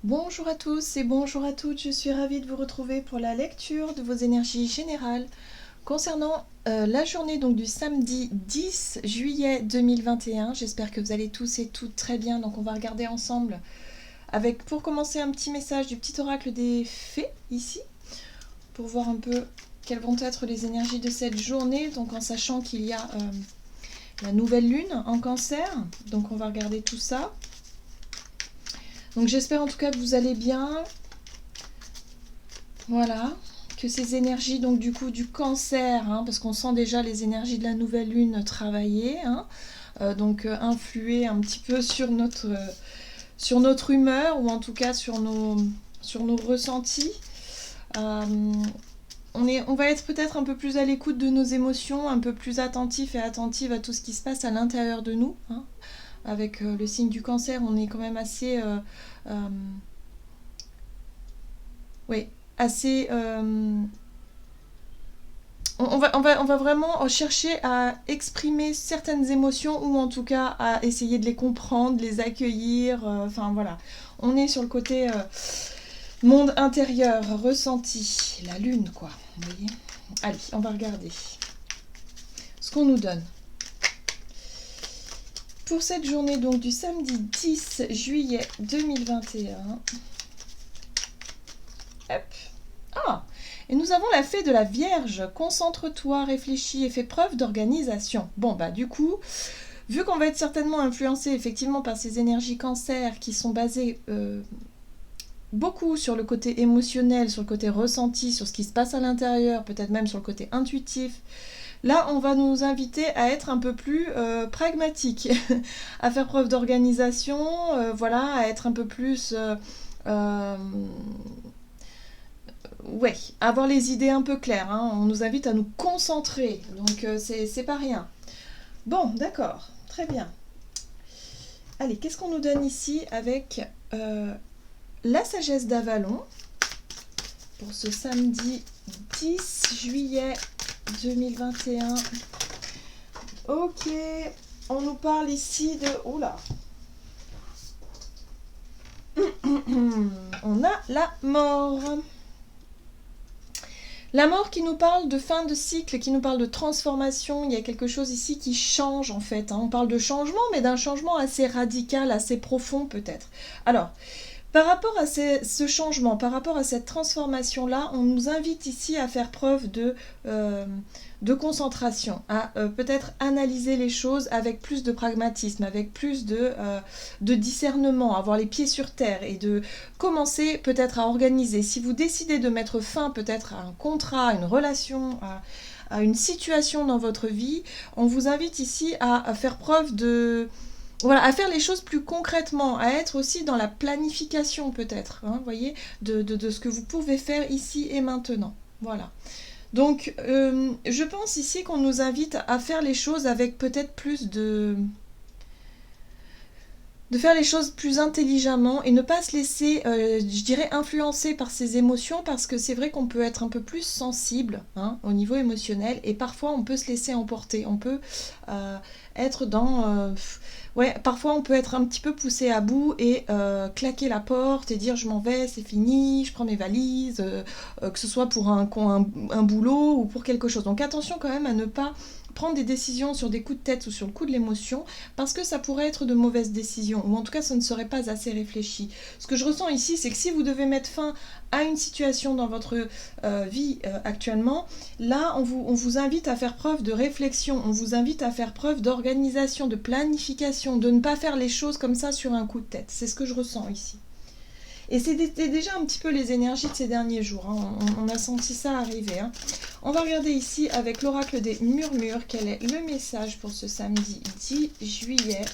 Bonjour à tous et bonjour à toutes, je suis ravie de vous retrouver pour la lecture de vos énergies générales concernant la journée donc du samedi 10 juillet 2021. J'espère que vous allez tous et toutes très bien, donc on va regarder ensemble avec pour commencer un petit message du petit oracle des fées ici, pour voir un peu quelles vont être les énergies de cette journée, donc en sachant qu'il y a la nouvelle lune en cancer, donc on va regarder tout ça. Donc j'espère en tout cas que vous allez bien. Voilà, que ces énergies donc du coup du cancer, parce qu'on sent déjà les énergies de la nouvelle lune travailler, donc influer un petit peu sur notre humeur ou en tout cas sur nos ressentis. On va être peut-être un peu plus à l'écoute de nos émotions, un peu plus attentif et attentive à tout ce qui se passe à l'intérieur de nous. Avec le signe du cancer, on est quand même assez... oui, assez... on va vraiment chercher à exprimer certaines émotions ou en tout cas à essayer de les comprendre, de les accueillir. Enfin voilà, on est sur le côté monde intérieur, ressenti, la lune quoi. Vous voyez. Allez, on va regarder ce qu'on nous donne. Pour cette journée donc du samedi 10 juillet 2021. Hop. Ah, et nous avons la fée de la Vierge. Concentre-toi, réfléchis et fais preuve d'organisation. Bon, bah du coup, vu qu'on va être certainement influencé effectivement par ces énergies cancer qui sont basées beaucoup sur le côté émotionnel, sur le côté ressenti, sur ce qui se passe à l'intérieur, peut-être même sur le côté intuitif, là, on va nous inviter à être un peu plus pragmatique, à faire preuve d'organisation, voilà, à être un peu plus... ouais, avoir les idées un peu claires. On nous invite à nous concentrer, donc c'est pas rien. Bon, d'accord, très bien. Allez, qu'est-ce qu'on nous donne ici avec la sagesse d'Avalon pour ce samedi 10 juillet 2021. Ok, on nous parle ici de... Oula. On a la mort. La mort qui nous parle de fin de cycle, qui nous parle de transformation. Il y a quelque chose ici qui change en fait. On parle de changement, mais d'un changement assez radical, assez profond peut-être. Alors, par rapport à ce changement, par rapport à cette transformation-là, on nous invite ici à faire preuve de concentration, à peut-être analyser les choses avec plus de pragmatisme, avec plus de discernement, avoir les pieds sur terre et de commencer peut-être à organiser. Si vous décidez de mettre fin peut-être à un contrat, à une relation, à une situation dans votre vie, on vous invite ici à faire preuve de... Voilà, à faire les choses plus concrètement, à être aussi dans la planification peut-être, vous voyez, de ce que vous pouvez faire ici et maintenant. Voilà. Donc, je pense ici qu'on nous invite à faire les choses avec peut-être plus de faire les choses plus intelligemment et ne pas se laisser, je dirais, influencer par ses émotions, parce que c'est vrai qu'on peut être un peu plus sensible au niveau émotionnel et parfois on peut se laisser emporter, on peut être dans... ouais, parfois on peut être un petit peu poussé à bout et claquer la porte et dire je m'en vais, c'est fini, je prends mes valises, que ce soit pour un boulot ou pour quelque chose. Donc attention quand même à ne pas prendre des décisions sur des coups de tête ou sur le coup de l'émotion, parce que ça pourrait être de mauvaises décisions, ou en tout cas ça ne serait pas assez réfléchi. Ce que je ressens ici, c'est que si vous devez mettre fin à une situation dans votre vie actuellement, là on vous invite à faire preuve de réflexion, on vous invite à faire preuve d'organisation, de planification, de ne pas faire les choses comme ça sur un coup de tête. C'est ce que je ressens ici. Et c'était déjà un petit peu les énergies de ces derniers jours. On a senti ça arriver. On va regarder ici avec l'oracle des murmures quel est le message pour ce samedi 10 juillet.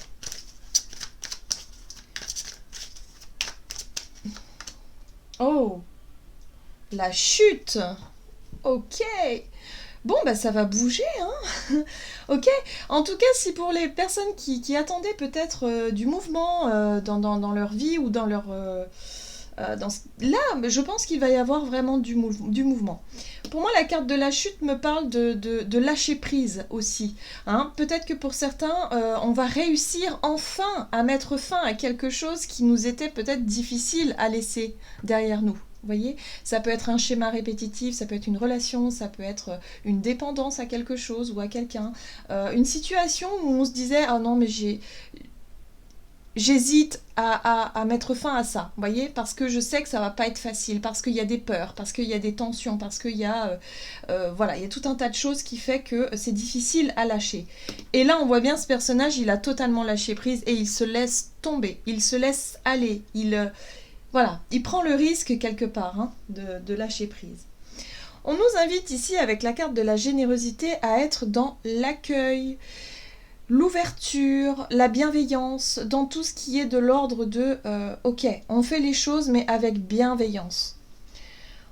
Oh, la chute. Ok. Bon, bah ça va bouger, Ok. En tout cas, si pour les personnes qui attendaient peut-être du mouvement dans leur vie ou dans leur... Là, je pense qu'il va y avoir vraiment du mouvement. Pour moi, la carte de la chute me parle de lâcher prise aussi. Hein. Peut-être que pour certains, on va réussir enfin à mettre fin à quelque chose qui nous était peut-être difficile à laisser derrière nous. Vous voyez, ça peut être un schéma répétitif, ça peut être une relation, ça peut être une dépendance à quelque chose ou à quelqu'un. Une situation où on se disait « Ah non, mais j'hésite à mettre fin à ça, vous voyez, parce que je sais que ça va pas être facile, parce qu'il y a des peurs, parce qu'il y a des tensions, parce qu'il y a, voilà, il y a tout un tas de choses qui fait que c'est difficile à lâcher. Et là, on voit bien ce personnage, il a totalement lâché prise et il se laisse tomber, il se laisse aller, voilà, il prend le risque quelque part hein, de lâcher prise. On nous invite ici, avec la carte de la générosité, à être dans l'accueil, l'ouverture, la bienveillance, dans tout ce qui est de l'ordre de ok, on fait les choses mais avec bienveillance.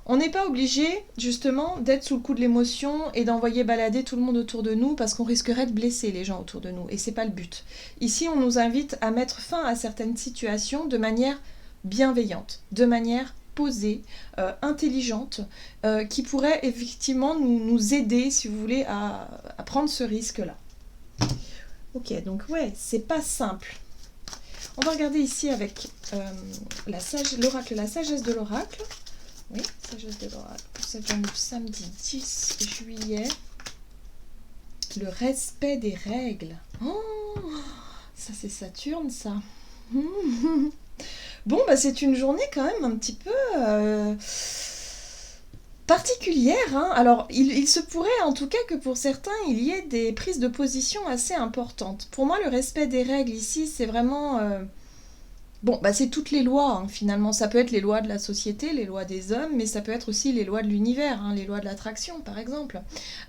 On n'est pas obligé justement d'être sous le coup de l'émotion et d'envoyer balader tout le monde autour de nous parce qu'on risquerait de blesser les gens autour de nous et c'est pas le but. Ici on nous invite à mettre fin à certaines situations de manière bienveillante, de manière posée, intelligente, qui pourrait effectivement nous aider, si vous voulez, à prendre ce risque-là. Ok, donc ouais, c'est pas simple. On va regarder ici avec l'oracle, la sagesse de l'oracle. Oui, sagesse de l'oracle pour cette journée du samedi 10 juillet. Le respect des règles. Oh, ça c'est Saturne, ça. Bon, bah c'est une journée quand même un petit peu particulière. Hein. Alors, il se pourrait en tout cas que pour certains, il y ait des prises de position assez importantes. Pour moi, le respect des règles ici, c'est vraiment... Bon, bah c'est toutes les lois, hein, finalement. Ça peut être les lois de la société, les lois des hommes, mais ça peut être aussi les lois de l'univers, hein, les lois de l'attraction, par exemple.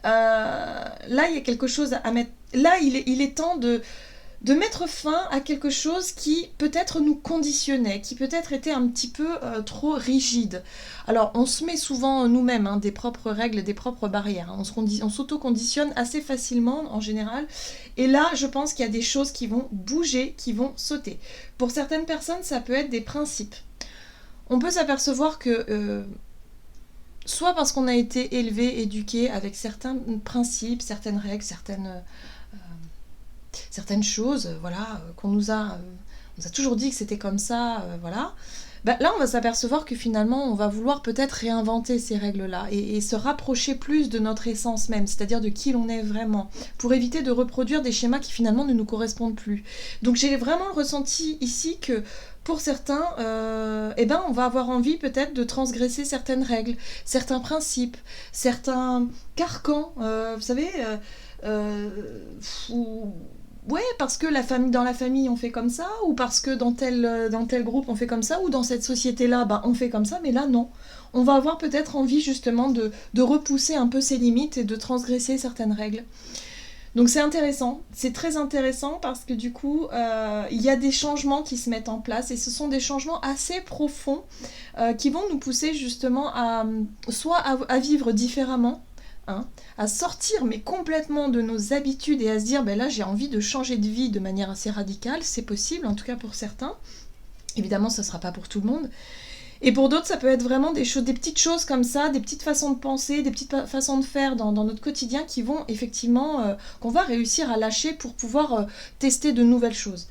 Là, il y a quelque chose à mettre... Là, il est temps de mettre fin à quelque chose qui peut-être nous conditionnait, qui peut-être était un petit peu trop rigide. Alors, on se met souvent nous-mêmes hein, des propres règles, des propres barrières. Hein. On s'auto-conditionne assez facilement en général. Et là, je pense qu'il y a des choses qui vont bouger, qui vont sauter. Pour certaines personnes, ça peut être des principes. On peut s'apercevoir que... soit parce qu'on a été élevé, éduqué avec certains principes, certaines règles, certaines choses, voilà, qu'on nous a toujours dit que c'était comme ça, voilà. Bah, là, on va s'apercevoir que finalement, on va vouloir peut-être réinventer ces règles-là et se rapprocher plus de notre essence même, c'est-à-dire de qui l'on est vraiment, pour éviter de reproduire des schémas qui finalement ne nous correspondent plus. Donc j'ai vraiment ressenti ici que pour certains, on va avoir envie peut-être de transgresser certaines règles, certains principes, certains carcans, vous savez, ouais, parce que dans la famille on fait comme ça, ou parce que dans tel groupe on fait comme ça, ou dans cette société-là on fait comme ça, mais là non. On va avoir peut-être envie justement de repousser un peu ses limites et de transgresser certaines règles. Donc c'est intéressant, c'est très intéressant parce que du coup, il y a des changements qui se mettent en place et ce sont des changements assez profonds qui vont nous pousser justement soit à vivre différemment, hein, à sortir mais complètement de nos habitudes et à se dire là j'ai envie de changer de vie de manière assez radicale, c'est possible en tout cas pour certains, évidemment ça ne sera pas pour tout le monde, et pour d'autres ça peut être vraiment des petites choses comme ça, des petites façons de penser, des petites façons de faire dans notre quotidien qui vont effectivement, qu'on va réussir à lâcher pour pouvoir tester de nouvelles choses.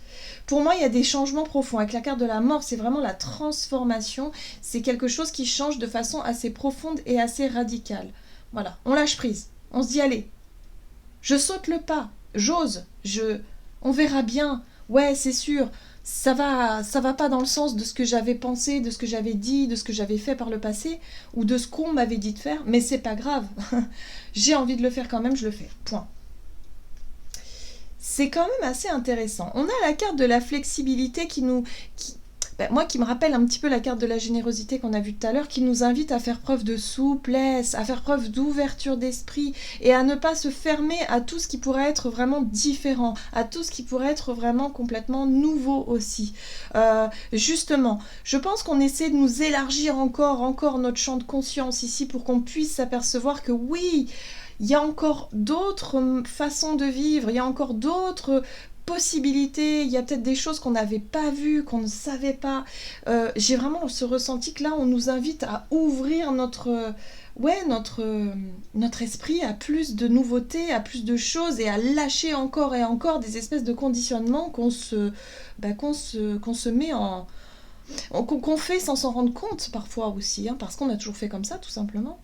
Pour moi, il y a des changements profonds. Avec la carte de la mort, c'est vraiment la transformation. C'est quelque chose qui change de façon assez profonde et assez radicale. Voilà, on lâche prise. On se dit, allez, je saute le pas, j'ose, on verra bien. Ouais, c'est sûr, ça va pas dans le sens de ce que j'avais pensé, de ce que j'avais dit, de ce que j'avais fait par le passé, ou de ce qu'on m'avait dit de faire, mais c'est pas grave. J'ai envie de le faire quand même, je le fais. Point. C'est quand même assez intéressant. On a la carte de la flexibilité qui me rappelle un petit peu la carte de la générosité qu'on a vue tout à l'heure, qui nous invite à faire preuve de souplesse, à faire preuve d'ouverture d'esprit et à ne pas se fermer à tout ce qui pourrait être vraiment différent, à tout ce qui pourrait être vraiment complètement nouveau aussi. Justement, je pense qu'on essaie de nous élargir encore notre champ de conscience ici pour qu'on puisse s'apercevoir que oui, il y a encore d'autres façons de vivre, il y a encore d'autres possibilités, il y a peut-être des choses qu'on n'avait pas vues, qu'on ne savait pas. J'ai vraiment ce ressenti que là, on nous invite à ouvrir notre esprit à plus de nouveautés, à plus de choses et à lâcher encore et encore des espèces de conditionnements qu'on se met qu'on fait sans s'en rendre compte parfois aussi, hein, parce qu'on a toujours fait comme ça, tout simplement.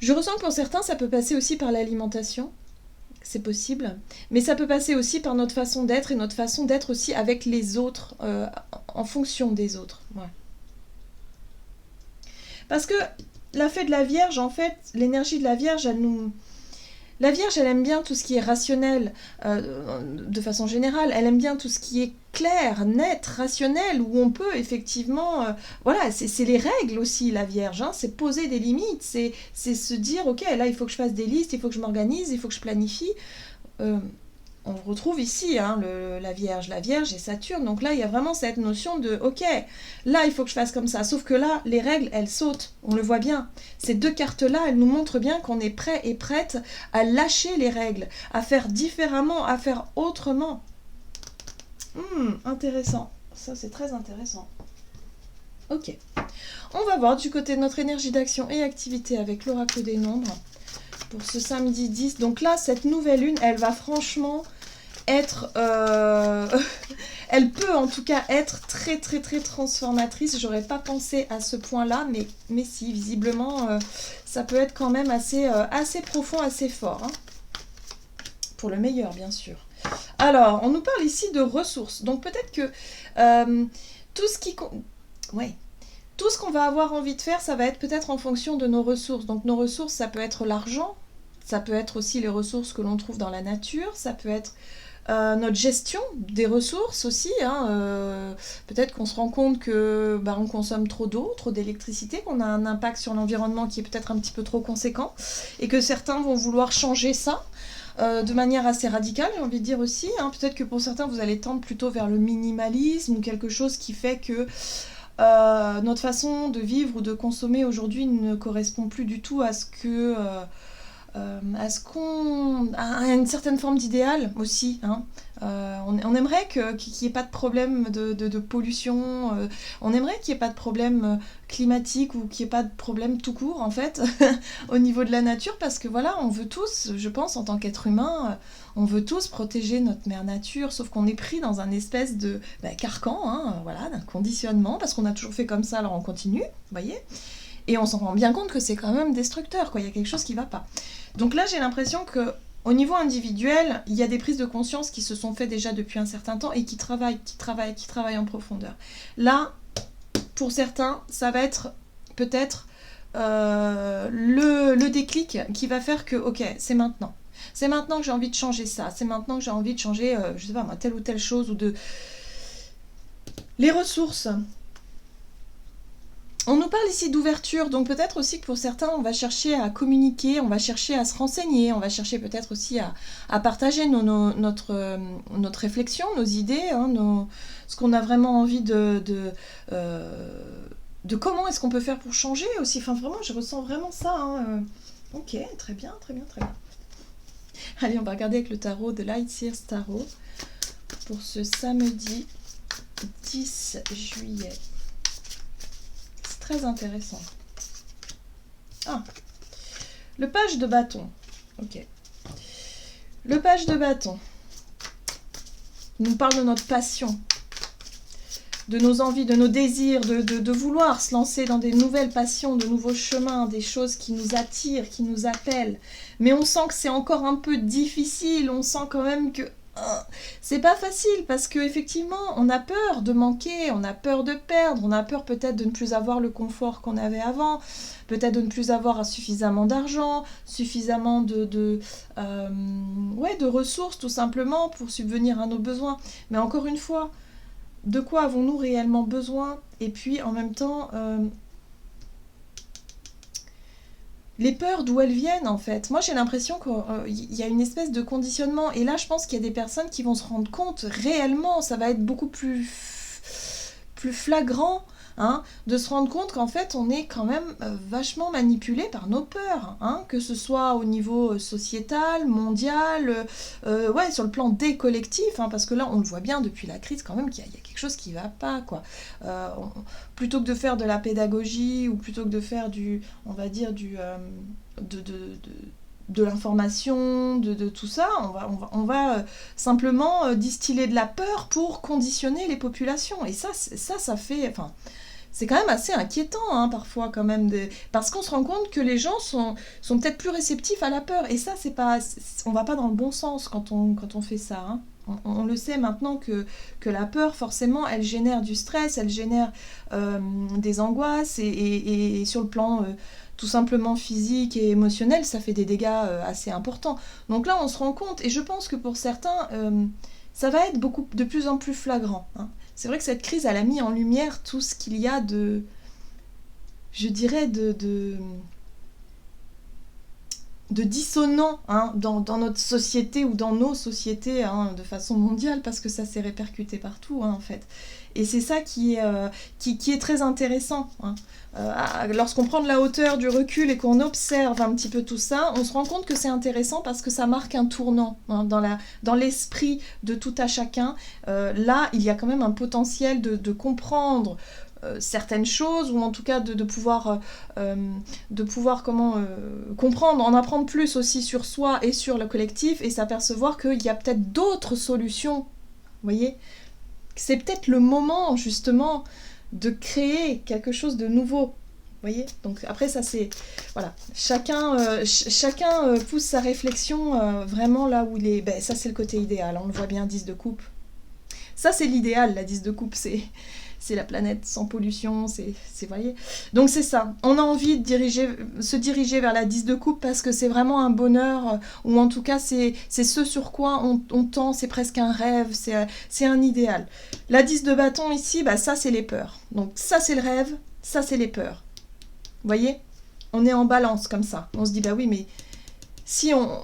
Je ressens que pour certains, ça peut passer aussi par l'alimentation. C'est possible. Mais ça peut passer aussi par notre façon d'être et notre façon d'être aussi avec les autres, en fonction des autres. Ouais. Parce que la fée de la Vierge, en fait, l'énergie de la Vierge, La Vierge, elle aime bien tout ce qui est rationnel, de façon générale. Elle aime bien tout ce qui est clair, net, rationnel, où on peut effectivement... voilà, c'est les règles aussi, la Vierge. Hein, c'est poser des limites, c'est se dire, ok, là, il faut que je fasse des listes, il faut que je m'organise, il faut que je planifie. On retrouve ici hein, la Vierge et Saturne. Donc là, il y a vraiment cette notion de, ok, là, il faut que je fasse comme ça. Sauf que là, les règles, elles sautent. On le voit bien. Ces deux cartes-là, elles nous montrent bien qu'on est prêt et prête à lâcher les règles, à faire différemment, à faire autrement. Intéressant. Ça, c'est très intéressant. Ok. On va voir du côté de notre énergie d'action et activité avec l'oracle des nombres pour ce samedi 10. Donc là, cette nouvelle lune, elle va franchement être... elle peut en tout cas être très très très transformatrice. J'aurais pas pensé à ce point-là, mais si, visiblement, ça peut être quand même assez profond, assez fort. Hein. Pour le meilleur, bien sûr. Alors, on nous parle ici de ressources. Donc peut-être que tout ce qui... Ouais. Tout ce qu'on va avoir envie de faire, ça va être peut-être en fonction de nos ressources. Donc nos ressources, ça peut être l'argent, ça peut être aussi les ressources que l'on trouve dans la nature, ça peut être notre gestion des ressources aussi. Hein, peut-être qu'on se rend compte que on consomme trop d'eau, trop d'électricité, qu'on a un impact sur l'environnement qui est peut-être un petit peu trop conséquent, et que certains vont vouloir changer ça. De manière assez radicale, j'ai envie de dire aussi. Hein. Peut-être que pour certains, vous allez tendre plutôt vers le minimalisme ou quelque chose qui fait que notre façon de vivre ou de consommer aujourd'hui ne correspond plus du tout à ce que à une certaine forme d'idéal aussi. Hein. On aimerait qu'il n'y ait pas de problème de pollution, on aimerait qu'il n'y ait pas de problème climatique ou qu'il n'y ait pas de problème tout court en fait au niveau de la nature parce que voilà, on veut tous, je pense en tant qu'être humain, on veut tous protéger notre mère nature, sauf qu'on est pris dans un espèce de carcan, hein, voilà, d'un conditionnement parce qu'on a toujours fait comme ça, alors on continue, vous voyez. Et on s'en rend bien compte que c'est quand même destructeur, quoi. Il y a quelque chose qui ne va pas. Donc là, j'ai l'impression qu'au niveau individuel, il y a des prises de conscience qui se sont faites déjà depuis un certain temps et qui travaillent en profondeur. Là, pour certains, ça va être peut-être le déclic qui va faire que, ok, c'est maintenant. C'est maintenant que j'ai envie de changer ça. C'est maintenant que j'ai envie de changer, je sais pas moi, telle ou telle chose ou de... Les ressources... On nous parle ici d'ouverture, donc peut-être aussi que pour certains, on va chercher à communiquer, on va chercher à se renseigner, on va chercher peut-être aussi à partager notre réflexion, nos idées, hein, ce qu'on a vraiment envie de comment est-ce qu'on peut faire pour changer aussi. Enfin, vraiment, je ressens vraiment ça. Hein. Ok, très bien, très bien, très bien. Allez, on va regarder avec le tarot de Light Seers Tarot pour ce samedi 10 juillet. Très intéressant. Ah, le page de bâton. Ok. Le page de bâton nous parle de notre passion, de nos envies, de nos désirs, de vouloir se lancer dans des nouvelles passions, de nouveaux chemins, des choses qui nous attirent, qui nous appellent. Mais on sent que c'est encore un peu difficile, on sent quand même que c'est pas facile parce qu'effectivement on a peur de manquer, on a peur de perdre, on a peur peut-être de ne plus avoir le confort qu'on avait avant, peut-être de ne plus avoir suffisamment d'argent, suffisamment de ressources tout simplement pour subvenir à nos besoins. Mais encore une fois, de quoi avons-nous réellement besoin? Et puis en même temps... les peurs, d'où elles viennent en fait. Moi j'ai l'impression qu'il y a une espèce de conditionnement et là je pense qu'il y a des personnes qui vont se rendre compte réellement, ça va être beaucoup plus plus flagrant, hein, de se rendre compte qu'en fait on est quand même vachement manipulé par nos peurs, hein, que ce soit au niveau sociétal, mondial, ouais, sur le plan des collectifs, hein, parce que là on le voit bien depuis la crise quand même qu'il y a quelque chose qui va pas, quoi. Plutôt que de faire de la pédagogie ou plutôt que de faire du, on va dire de, de, de, de l'information, de tout ça, on va simplement distiller de la peur pour conditionner les populations. Et ça fait... Enfin, c'est quand même assez inquiétant, hein, parfois, quand même, parce qu'on se rend compte que les gens sont peut-être plus réceptifs à la peur. Et ça, on va pas dans le bon sens quand on fait ça, hein. On le sait maintenant que la peur, forcément, elle génère du stress, elle génère des angoisses, et sur le plan tout simplement physique et émotionnel, ça fait des dégâts assez importants. Donc là, on se rend compte, et je pense que pour certains, ça va être de plus en plus flagrant, hein. C'est vrai que cette crise, elle a mis en lumière tout ce qu'il y a je dirais, de dissonant, hein, dans notre société ou dans nos sociétés, hein, de façon mondiale, parce que ça s'est répercuté partout, hein, en fait. Et c'est ça qui est très intéressant, hein. Lorsqu'on prend de la hauteur, du recul et qu'on observe un petit peu tout ça, on se rend compte que c'est intéressant parce que ça marque un tournant, hein, dans l'esprit de tout à chacun. Là, il y a quand même un potentiel de comprendre certaines choses, ou en tout cas de pouvoir comprendre, en apprendre plus aussi sur soi et sur le collectif, et s'apercevoir qu'il y a peut-être d'autres solutions, vous voyez. C'est peut-être le moment justement de créer quelque chose de nouveau, vous voyez. Donc après ça c'est... Voilà, chacun pousse sa réflexion vraiment là où il est. Ben, ça c'est le côté idéal, on le voit bien, 10 de coupe. Ça c'est l'idéal, la 10 de coupe, c'est la planète sans pollution, voyez. Donc c'est ça, on a envie de se diriger vers la 10 de coupe parce que c'est vraiment un bonheur, ou en tout cas c'est ce sur quoi on tend, c'est presque un rêve, c'est un idéal. La 10 de bâton ici, bah, ça c'est les peurs. Donc ça c'est le rêve, ça c'est les peurs. Vous voyez, on est en balance comme ça. On se dit, bah oui, mais si on...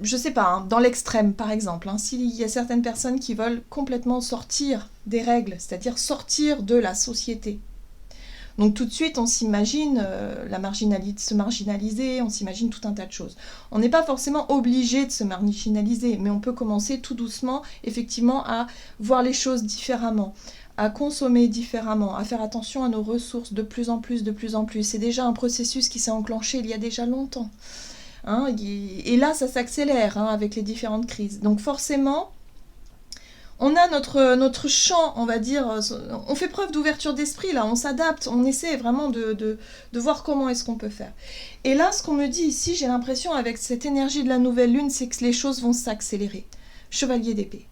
Je sais pas, hein, dans l'extrême par exemple, hein, s'il y a certaines personnes qui veulent complètement sortir des règles, c'est-à-dire sortir de la société. Donc tout de suite on s'imagine se marginaliser, on s'imagine tout un tas de choses. On n'est pas forcément obligé de se marginaliser, mais on peut commencer tout doucement effectivement à voir les choses différemment, à consommer différemment, à faire attention à nos ressources de plus en plus. C'est déjà un processus qui s'est enclenché il y a déjà longtemps. Hein, et là, ça s'accélère, hein, avec les différentes crises. Donc forcément, on a notre champ, on va dire, on fait preuve d'ouverture d'esprit, là, on s'adapte, on essaie vraiment de voir comment est-ce qu'on peut faire. Et là, ce qu'on me dit ici, j'ai l'impression, avec cette énergie de la nouvelle lune, c'est que les choses vont s'accélérer. Chevalier d'épée.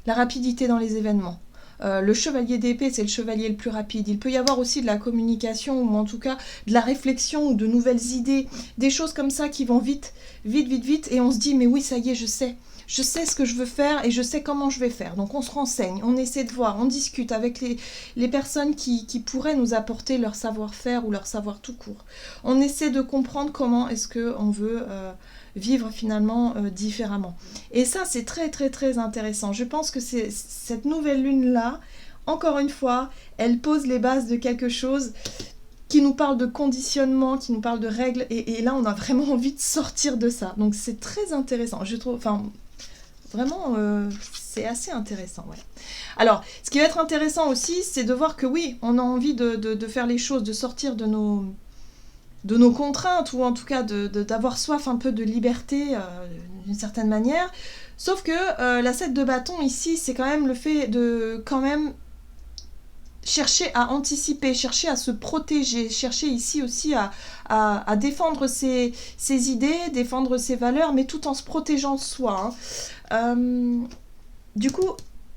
La rapidité dans les événements. Le chevalier d'épée, c'est le chevalier le plus rapide. Il peut y avoir aussi de la communication, ou en tout cas de la réflexion, ou de nouvelles idées, des choses comme ça qui vont vite, et on se dit, mais oui, ça y est, je sais ce que je veux faire et je sais comment je vais faire. Donc on se renseigne, on essaie de voir, on discute avec les personnes qui pourraient nous apporter leur savoir-faire ou leur savoir tout court. On essaie de comprendre comment est-ce qu'on veut vivre finalement différemment. Et ça, c'est très très très intéressant. Je pense que cette nouvelle lune-là, encore une fois, elle pose les bases de quelque chose qui nous parle de conditionnement, qui nous parle de règles, et là, on a vraiment envie de sortir de ça. Donc c'est très intéressant. Je trouve, enfin, vraiment, c'est assez intéressant, ouais. Alors, ce qui va être intéressant aussi, c'est de voir que oui, on a envie de faire les choses, de sortir de nos contraintes, ou en tout cas d'avoir soif un peu de liberté d'une certaine manière. Sauf que la 7 de bâton ici, c'est quand même le fait de quand même chercher à anticiper, chercher à se protéger, chercher ici aussi à défendre ses idées, défendre ses valeurs, mais tout en se protégeant soi, hein. Du coup,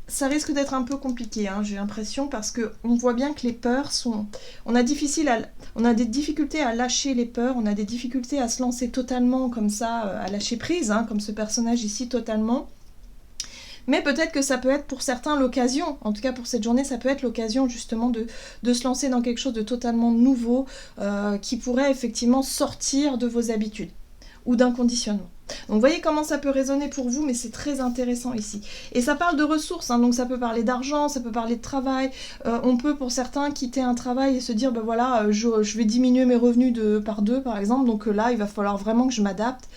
ça risque d'être un peu compliqué, hein, j'ai l'impression, parce qu'on voit bien que les peurs sont... On a des difficultés à lâcher les peurs, on a des difficultés à se lancer totalement comme ça, à lâcher prise, hein, comme ce personnage ici, totalement. Mais peut-être que ça peut être pour certains l'occasion, en tout cas pour cette journée, ça peut être l'occasion justement de se lancer dans quelque chose de totalement nouveau, qui pourrait effectivement sortir de vos habitudes, ou d'un conditionnement. Donc vous voyez comment ça peut résonner pour vous, mais c'est très intéressant ici. Et ça parle de ressources, hein, donc ça peut parler d'argent, ça peut parler de travail. On peut pour certains quitter un travail et se dire, ben voilà, je vais diminuer mes revenus par 2 par exemple, donc là il va falloir vraiment que je m'adapte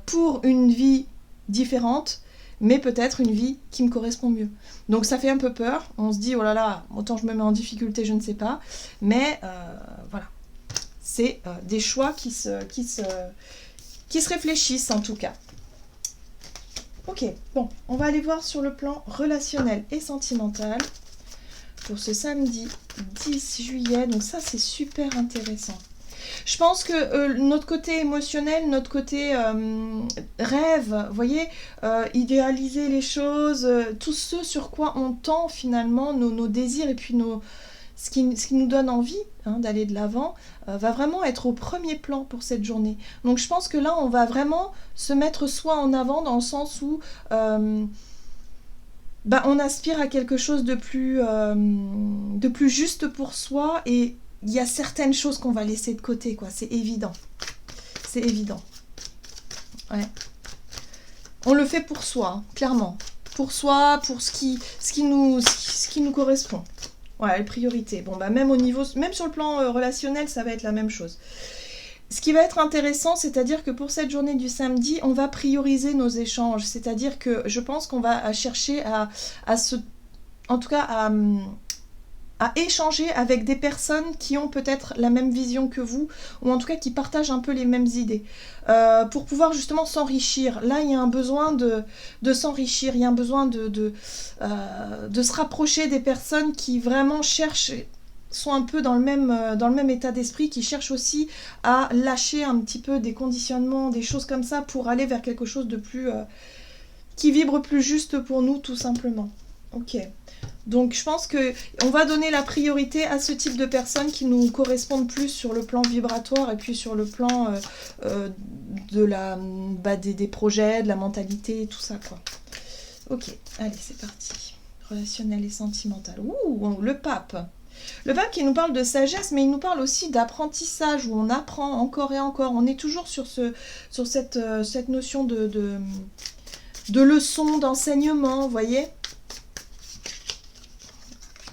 pour une vie différente, mais peut-être une vie qui me correspond mieux. Donc ça fait un peu peur, on se dit, oh là là, autant je me mets en difficulté, je ne sais pas, mais voilà. C'est des choix qui se réfléchissent en tout cas. Ok, bon, on va aller voir sur le plan relationnel et sentimental pour ce samedi 10 juillet. Donc ça, c'est super intéressant. Je pense que notre côté émotionnel, notre côté rêve, vous voyez, idéaliser les choses, tout ce sur quoi on tend finalement nos désirs et puis ce qui nous donne envie d'aller de l'avant, va vraiment être au premier plan pour cette journée. Donc je pense que là, on va vraiment se mettre soi en avant dans le sens où on aspire à quelque chose de plus juste pour soi et il y a certaines choses qu'on va laisser de côté, quoi. C'est évident. C'est évident. Ouais. On le fait pour soi, hein, clairement. Pour soi, pour ce qui nous correspond. Ouais, les priorités. Bon, bah même sur le plan relationnel, ça va être la même chose. Ce qui va être intéressant, c'est-à-dire que pour cette journée du samedi, on va prioriser nos échanges. C'est-à-dire que je pense qu'on va chercher à échanger avec des personnes qui ont peut-être la même vision que vous, ou en tout cas qui partagent un peu les mêmes idées, pour pouvoir justement s'enrichir. Là, il y a un besoin de s'enrichir, il y a un besoin de se rapprocher des personnes qui vraiment sont un peu dans le même état d'esprit, qui cherchent aussi à lâcher un petit peu des conditionnements, des choses comme ça, pour aller vers quelque chose de plus... qui vibre plus juste pour nous, tout simplement. Ok. Donc je pense qu'on va donner la priorité à ce type de personnes qui nous correspondent plus sur le plan vibratoire et puis sur le plan des projets, de la mentalité, tout ça, quoi. Ok, allez, c'est parti. Relationnel et sentimental. Ouh, le pape. Le pape qui nous parle de sagesse, mais il nous parle aussi d'apprentissage, où on apprend encore et encore. On est toujours sur cette notion de leçon, d'enseignement, vous voyez ?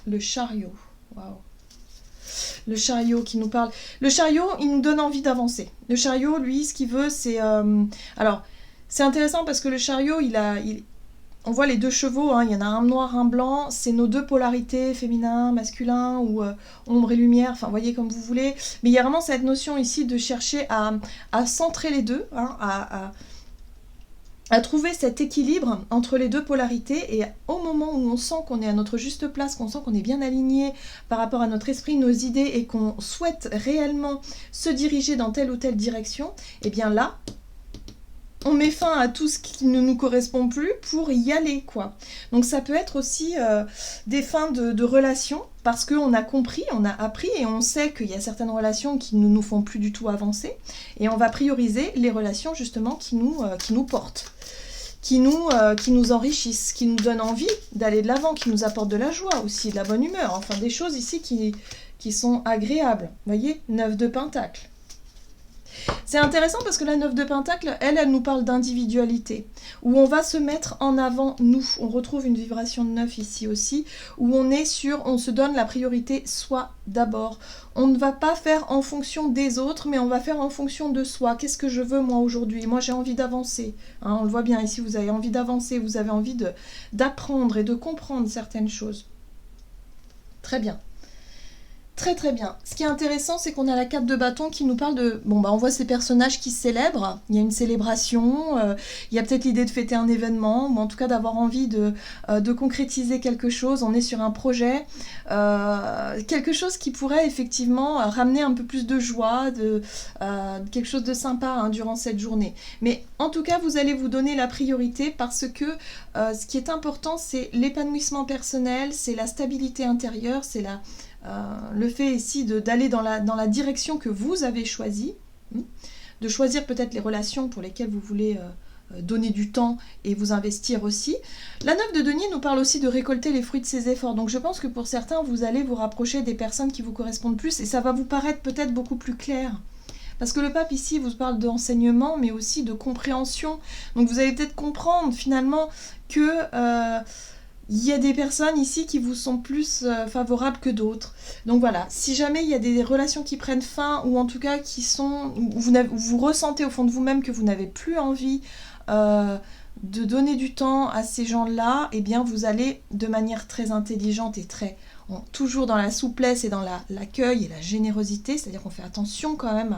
Le chariot, waouh. Le chariot qui nous parle. Le chariot, il nous donne envie d'avancer. Le chariot, lui, ce qu'il veut, c'est... Alors, c'est intéressant parce que le chariot, on voit les 2 chevaux, hein, il y en a un noir, un blanc. C'est nos 2 polarités, féminin, masculin, ou ombre et lumière, enfin, voyez comme vous voulez. Mais il y a vraiment cette notion ici de chercher à centrer les deux, hein, à trouver cet équilibre entre les 2 polarités, et au moment où on sent qu'on est à notre juste place, qu'on sent qu'on est bien aligné par rapport à notre esprit, nos idées, et qu'on souhaite réellement se diriger dans telle ou telle direction, et bien là, on met fin à tout ce qui ne nous correspond plus pour y aller, quoi. Donc ça peut être aussi des fins de relations, parce qu'on a compris, on a appris, et on sait qu'il y a certaines relations qui ne nous font plus du tout avancer, et on va prioriser les relations justement qui nous portent. Qui nous enrichissent, qui nous donnent envie d'aller de l'avant, qui nous apportent de la joie aussi, de la bonne humeur, enfin des choses ici qui sont agréables. Vous voyez, 9 de Pentacle. C'est intéressant parce que la 9 de Pentacle, elle nous parle d'individualité, où on va se mettre en avant nous. On retrouve une vibration de 9 ici aussi, où on se donne la priorité soi d'abord. On ne va pas faire en fonction des autres, mais on va faire en fonction de soi. Qu'est-ce que je veux moi aujourd'hui ? Moi j'ai envie d'avancer. Hein, on le voit bien ici, vous avez envie d'avancer, vous avez envie d'apprendre et de comprendre certaines choses. Très bien. Très très bien. Ce qui est intéressant, c'est qu'on a la 4 de bâton qui nous parle de... Bon, bah on voit ces personnages qui célèbrent. Il y a une célébration, il y a peut-être l'idée de fêter un événement, ou en tout cas d'avoir envie de concrétiser quelque chose. On est sur un projet, quelque chose qui pourrait effectivement ramener un peu plus de joie, quelque chose de sympa durant cette journée. Mais en tout cas, vous allez vous donner la priorité parce que ce qui est important, c'est l'épanouissement personnel, c'est la stabilité intérieure, c'est le fait ici d'aller dans la direction que vous avez choisie, de choisir peut-être les relations pour lesquelles vous voulez donner du temps et vous investir aussi. La 9 de denier nous parle aussi de récolter les fruits de ses efforts. Donc je pense que pour certains, vous allez vous rapprocher des personnes qui vous correspondent plus et ça va vous paraître peut-être beaucoup plus clair. Parce que le pape ici vous parle d'enseignement, mais aussi de compréhension. Donc vous allez peut-être comprendre finalement que il y a des personnes ici qui vous sont plus favorables que d'autres. Donc voilà, si jamais il y a des relations qui prennent fin, ou en tout cas qui sont, où vous ressentez au fond de vous-même que vous n'avez plus envie de donner du temps à ces gens-là, eh bien vous allez de manière très intelligente et toujours dans la souplesse et dans l'accueil et la générosité, c'est-à-dire qu'on fait attention quand même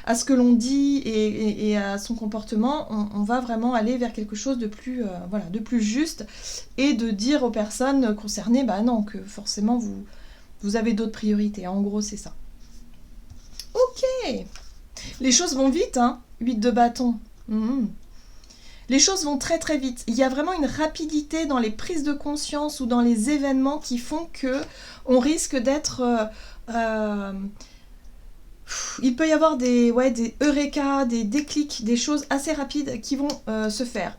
à ce que l'on dit et à son comportement, on va vraiment aller vers quelque chose de plus, de plus juste, et de dire aux personnes concernées, bah non, que forcément vous avez d'autres priorités. En gros, c'est ça. Ok, les choses vont vite, hein, 8 de bâton. Les choses vont très très vite. Il y a vraiment une rapidité dans les prises de conscience ou dans les événements qui font que on risque d'être... il peut y avoir des eureka, des déclics, des choses assez rapides qui vont se faire.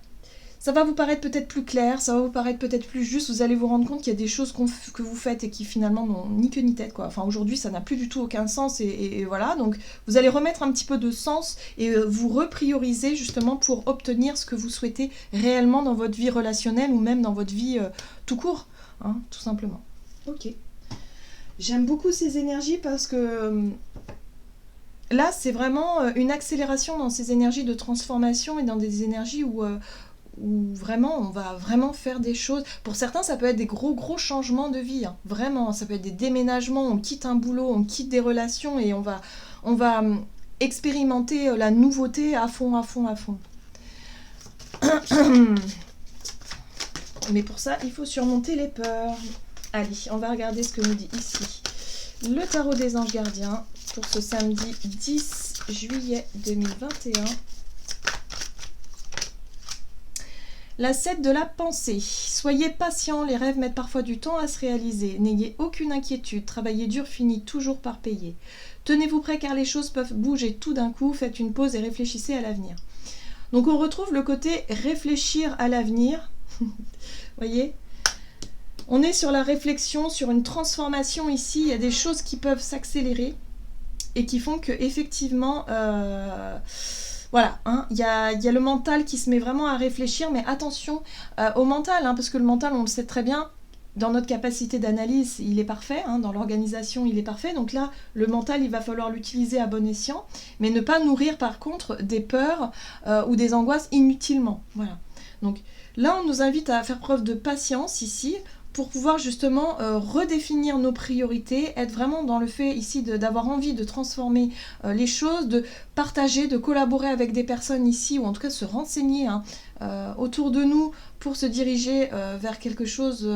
Ça va vous paraître peut-être plus clair, ça va vous paraître peut-être plus juste, vous allez vous rendre compte qu'il y a des choses que vous faites et qui finalement n'ont ni queue ni tête, quoi. Enfin, aujourd'hui, ça n'a plus du tout aucun sens, et voilà. Donc, vous allez remettre un petit peu de sens et vous reprioriser justement pour obtenir ce que vous souhaitez réellement dans votre vie relationnelle ou même dans votre vie tout court, hein, tout simplement. Ok. J'aime beaucoup ces énergies parce que... là, c'est vraiment une accélération dans ces énergies de transformation et dans des énergies où vraiment, on va vraiment faire des choses. Pour certains, ça peut être des gros changements de vie. Hein. Vraiment, ça peut être des déménagements, on quitte un boulot, on quitte des relations et on va expérimenter la nouveauté à fond. Mais pour ça, il faut surmonter les peurs. Allez, on va regarder ce que nous dit ici le tarot des anges gardiens pour ce samedi 10 juillet 2021. La 7 de la pensée. Soyez patient, les rêves mettent parfois du temps à se réaliser. N'ayez aucune inquiétude, travaillez dur finit toujours par payer. Tenez-vous prêt car les choses peuvent bouger tout d'un coup, faites une pause et réfléchissez à l'avenir. Donc on retrouve le côté réfléchir à l'avenir. Voyez ? On est sur la réflexion, sur une transformation ici, il y a des choses qui peuvent s'accélérer et qui font que effectivement... voilà, hein, y a le mental qui se met vraiment à réfléchir, mais attention au mental, hein, parce que le mental, on le sait très bien, dans notre capacité d'analyse, il est parfait, hein, dans l'organisation, il est parfait. Donc là, le mental, il va falloir l'utiliser à bon escient, mais ne pas nourrir par contre des peurs ou des angoisses inutilement. Voilà. Donc là, on nous invite à faire preuve de patience ici, pour pouvoir justement redéfinir nos priorités, être vraiment dans le fait ici d'avoir envie de transformer les choses, de partager, de collaborer avec des personnes ici, ou en tout cas se renseigner autour de nous pour se diriger vers quelque chose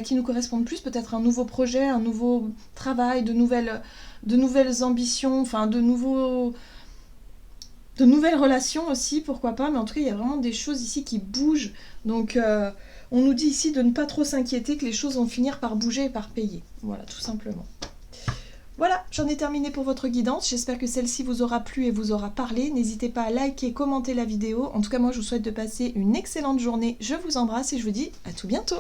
qui nous corresponde plus, peut-être un nouveau projet, un nouveau travail, de nouvelles ambitions, enfin de nouvelles relations aussi, pourquoi pas, mais en tout cas il y a vraiment des choses ici qui bougent, donc on nous dit ici de ne pas trop s'inquiéter, que les choses vont finir par bouger et par payer, voilà, tout simplement. Voilà, j'en ai terminé pour votre guidance, j'espère que celle-ci vous aura plu et vous aura parlé, n'hésitez pas à liker, commenter la vidéo, en tout cas moi je vous souhaite de passer une excellente journée, je vous embrasse et je vous dis à tout bientôt.